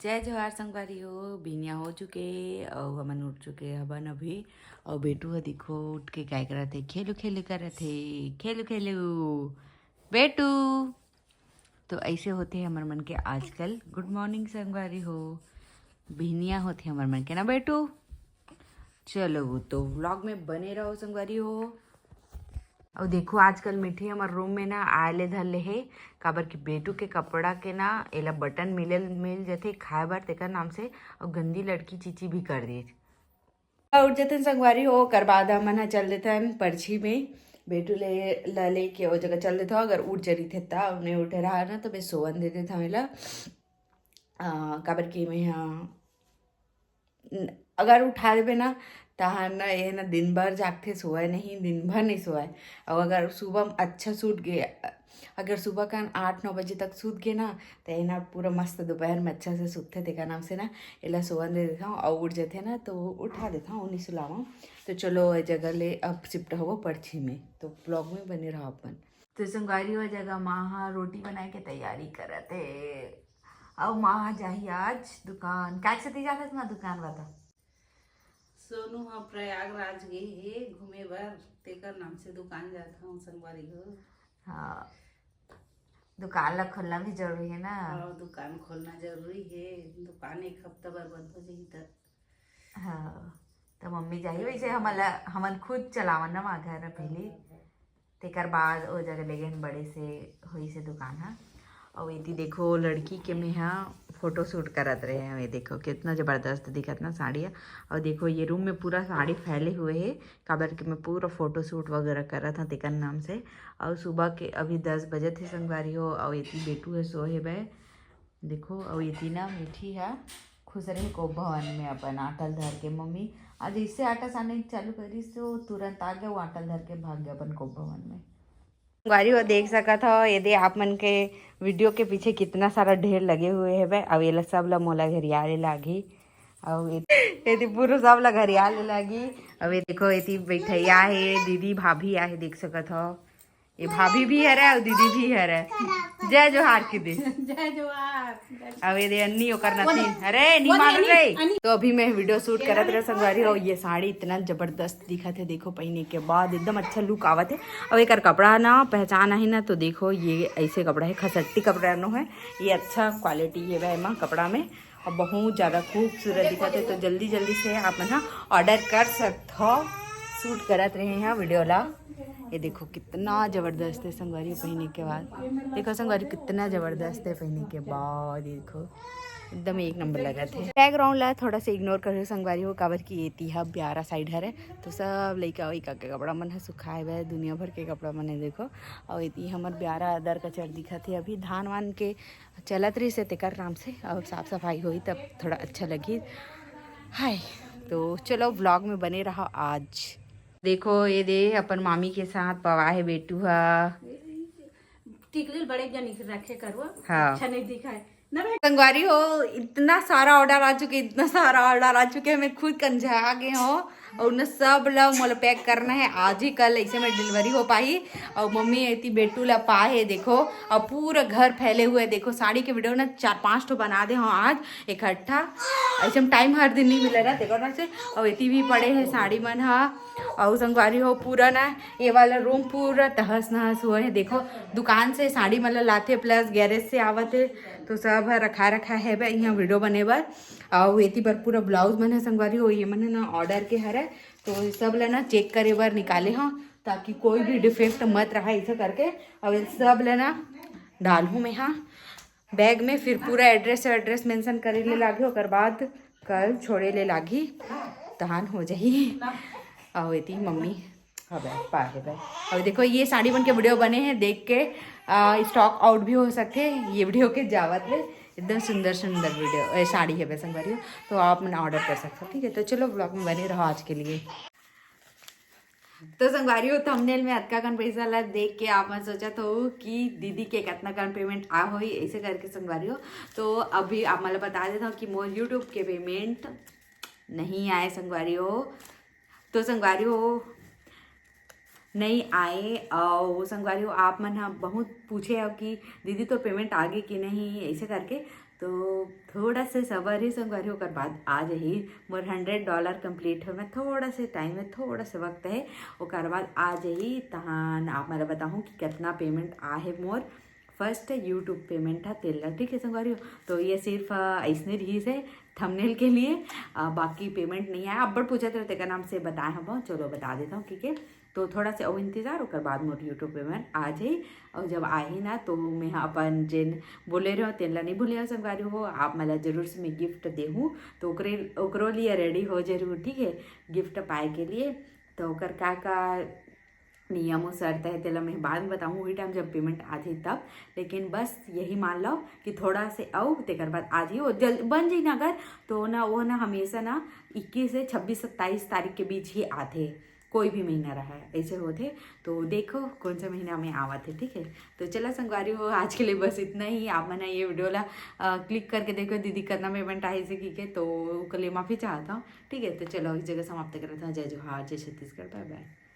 जय जोहार संगवारी हो। बिनिया हो चुके और हमन उठ चुके हवन अभी। और बेटू है देखो उठ के क्या करत थे, खेलू खेलू करत थे, खेलू खेलू बेटू। तो ऐसे होते हमर मन के आजकल। गुड मॉर्निंग संगवारी हो। बिनिया होते हमर मन के ना बेटू। चलो तो व्लॉग में बने रहो संगवारी हो। और देखो आजकल मिठी हमार रूम में ना आले धरले हे काबर कि बेटू के कपड़ा के ना एला बटन मिल जाते खाए बर तेकर नाम से। और गंदी लड़की चीची भी कर दी। उठ जाते संगवारी हो कर बाद हमन चल देते हैं पर्ची में। बेटू ले के वो जगह चल देता अगर उठ जरी थे ता उन्हें उठे रहा ना तो मैं सोवन दे देता हमें काबर कि मैं यहाँ अगर उठा देवे ना तहाँ ना ये ना दिन भर जागते सोए नहीं, दिन भर नहीं सोए। और अगर सुबह अच्छा सूत गए, अगर सुबह का 8-9 बजे तक सूत गए ना तो ये ना पूरा मस्त दोपहर में अच्छा से सूतते थे का नाम से ना एला सोवन दे देता हूँ। और उठ जाते ना तो उठा देता हूँ उन्हीं सुलावा। तो चलो ये जगह ले अब शिफ्ट हो पर्ची में, तो ब्लॉग में बने रहो अपन। तो संगवारी हो जगह माँ रोटी बनाए के तैयारी करते। अब माँ जाही आज दुकान क्या से जाता तुम्हारा दुकान बता। सोनू हाँ प्रयागराज गए हे घूमे बर, तेकर नाम से दुकान जाता हूँ संगवारी हो। हाँ दुकान ला खोलना भी जरूरी है ना। और दुकान खोलना जरूरी है, दुकान एक हफ्ता बर बंद हो जाही तब। हाँ तो मम्मी जाही वैसे हमन खुद चलावन ना वहाँ घर पहले। तेकर बाद वो जगह ले गए बड़े से हुई से दुकान है। और ये देखो लड़की के में यहाँ फोटो शूट करत रहे हैं। ये देखो कितना ज़बरदस्त दिखत ना साड़ियाँ। और देखो ये रूम में पूरा साड़ी फैले हुए है काबर कि मैं पूरा फोटो शूट वगैरह करा था तेकर नाम से। और सुबह के अभी 10 बजे थे संगवारी हो। और ये बेटू है सोहे बे देखो। और ये ना मीठी है खुश रहे को भवन में अपन आटल धर के मम्मी आज इससे आटा साने चालू करी तो तुरंत आ गया वो आटल धर के भाग गया अपन को भवन में। गाड़ी वो देख सका था यदि आप मन के वीडियो के पीछे कितना सारा ढेर लगे हुए है भाई। अब ये सब ला मोला घरियाले लागी। और ये पूरा सब ला घरियाले लागी। अब ये देखो ये बैठैया है दीदी भाभी आहे देख सकत हो। ये भाभी भी है रे और दीदी भी है रे। जय जोहार की दी। जय जोहार। अब ये अन्नी ओकर नथी अरे नहीं मार रहे। तो अभी मैं वीडियो शूट करत रहे संगवारी हो। ये साड़ी इतना जबरदस्त दिखा थे देखो पहने के बाद एकदम अच्छा लुक आवत है। और एक कपड़ा ना पहचान है ना तो देखो ये ऐसे कपड़ा है खसट्टी कपड़ा नो है। ये अच्छा क्वालिटी है वह माँ कपड़ा में और बहुत ज़्यादा खूबसूरत दिखा थे। तो जल्दी जल्दी से आप ना ऑर्डर कर सकते हो। शूट करत रहे हैं वीडियो ला। ये देखो कितना जबरदस्त है संगवारी पहनने के बाद। देखो संगवारी कितना जबरदस्त है पहनने के बाद। देखो एकदम एक नंबर लगा थे। बैकग्राउंड ला थोड़ा सा इग्नोर करो संगवारी हो काबर की एती है ब्यारा साइड है तो सब लइका वइका के कपड़ा मन है सुखाए हुए दुनिया भर के कपड़ा मन है देखो। और एती हमर ब्यारा अदर कचर दिखा थे अभी धान वान के चलत रही से तेकर नाम से। और साफ सफाई हुई तब थोड़ा अच्छा लगी। हाय तो चलो व्लॉग में बने रहा आज। देखो ये दे अपन मामी के साथ पवा है बेटू हा। टिकली बड़े जन रखे करो हाँ अच्छा नहीं दिखाए ना संगवारी हो। इतना सारा ऑर्डर आ चुके इतना सारा ऑर्डर आ चुके हैं मैं खुद कंझा गए हो। और उन्हें सब ला मोला पैक करना है आज ही कल ऐसे में डिलीवरी हो पाई। और मम्मी ऐसी बेटू ला पाए देखो। और पूरा घर फैले हुए देखो साड़ी के वीडियो ना 4-5 ठो बना दे हो आज इकट्ठा। ऐसे में टाइम हर दिन नहीं मिले ना देखो ना से। और इतनी भी पड़े हैं साड़ी मन हा। और संगवारी हो पूरा ना ये वाला रूम पूरा तहस नहस हुआ है देखो। दुकान से साड़ी मतलब लाते प्लस गैरेज से आवत है तो सब रखा है भाई यहाँ वीडियो बने बर। और एती पर पूरा ब्लाउज मन है संगवारी हो ये मन है ना ऑर्डर के हर है। तो सब ला ना चेक करे बर निकाले हाँ ताकि कोई भी डिफेक्ट मत रहा ऐसा करके। और सब ला ना डालूँ मैं हाँ बैग में। फिर पूरा एड्रेस मेंशन करे ले लागी ओकर बाद कल छोड़े ले लागी तहान हो जाही। और एती मम्मी हाँ भाई पा है भाई। और देखो ये साड़ी बन के वीडियो बने हैं देख के स्टॉक आउट भी हो सकते हैं ये वीडियो के जावत है। एकदम सुंदर सुंदर वीडियो साड़ी है वैसे संगवारी हो तो आप मैंने ऑर्डर कर सकते हो ठीक है। तो चलो ब्लॉग में बने रहो आज के लिए। तो संगवारी हो थंबनेल में अतका कन पैसा ला देख के आप मैं सोचा तो कि दीदी के कितना कन पेमेंट आ हो ऐसे करके संगवारी हो। तो अभी आप मतलब बता देता हूँ कि मोर यूट्यूब के पेमेंट नहीं आए संगवारी हो। तो संगवारी हो नहीं आए। और संगवारी हो आप मन हाँ बहुत पूछे हो कि दीदी तो पेमेंट आ गई कि नहीं ऐसे करके। तो थोड़ा से सबर ही संगवारी होकर बाद आज ही मोर $100 कंप्लीट हो में थोड़ा से टाइम है, थोड़ा से वक्त है। ओकर बाद आज ही तहान आप मैं बताऊँ कि कितना पेमेंट आहे मोर। फर्स्ट यूट्यूब पेमेंट है 13 ठीक है संगवारी हो। तो ये सिर्फ ऐसने रही से थंबनेल के लिए, बाकी पेमेंट नहीं आया। अब पूछा तो तेरा नाम से बताए हम, चलो बता देता हूँ ठीक है। तो थोड़ा सा और इंतज़ार होकर बाद मोर यूट्यूब पेमेंट आ जाए। और जब आए ना तो मैं अपन जिन बोले रहो तेला नहीं भूले संगवारी हो, आप मला जरूर से मैं गिफ्ट देहूँ। तो ओकरो लिए रेडी हो जरूर ठीक है गिफ्ट पाए के लिए। तो ओकर का नियम और शर्त है तेला मैं बाद में बताऊँ वही टाइम जब पेमेंट आ जाए तब। लेकिन बस यही मान लो कि थोड़ा से आओ तेकर बाद आज ही वो जल्द बन जाए ना अगर तो ना वो ना हमेशा ना 21 से 26-27 तारीख के बीच ही आते, कोई भी महीना रहा है ऐसे होते। तो देखो कौन सा महीना में आवा थे ठीक है। तो चला संगवारी हो आज के लिए बस इतना ही। आप मैंने ये वीडियो ला क्लिक करके देखो दीदी करना पेमेंट आए से ठीक है, तो उसके लिए माफ़ी चाहता हूँ ठीक है। तो चलो इस जगह समाप्त करता हूँ। जय जोहार, जय छत्तीसगढ़, बाय बाय।